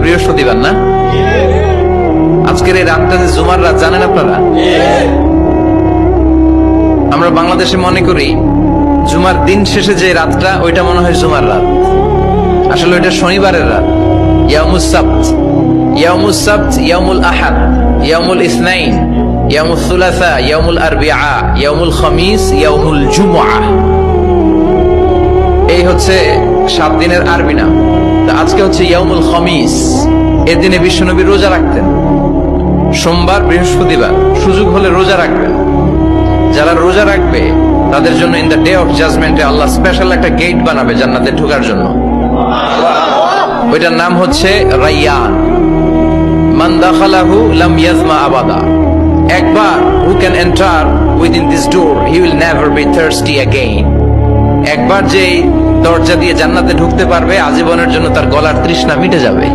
বৃহস্পতিবার না? আজকের এই রাতটা যে জুমার রাত, জানেন আপনারা? আমরা বাংলাদেশে মনে করি জুমার দিন শেষে যে রাতটা, ওইটা মনে হয় জুমার রাত। আসলে ওইটা শনিবারের রাত। ইয়াউমুস সাবত, ইয়াউমুস সাবত, ইয়াউমুল আহাদ, ইয়াউমুল ইসনাইন, ইয়াউমুল সুলাসা, ইয়াউমুল আরবিআ, ইয়াউমুল খামিস, ইয়াউমুল জুমআহ। এই হচ্ছে 7 দিনের আরবি নাম। তা আজকে হচ্ছে ইয়াউমুল খামিস। এর দিনে বিশ্বনবী রোজা রাখতেন। সোমবার, বৃহস্পতিবার সুযোগ হলে রোজা রাখবেন। যারা রোজা রাখবে তাদের জন্য ইন দ্য ডে অফ জাজমেন্টে আল্লাহ স্পেশাল একটা গেট বানাবে জান্নাতে ঢোকার জন্য। ওইটার নাম হচ্ছে রাইয়ান। মান দাখালাহু লাম ইয়াজমা আবাদা। একবার who can enter within this door he will never be thirsty again. একবার যে দরজা দিয়ে জান্নাতে ঢুকতে পারবে আজীবনের জন্য তার গলার তৃষ্ণা মিটে যাবে।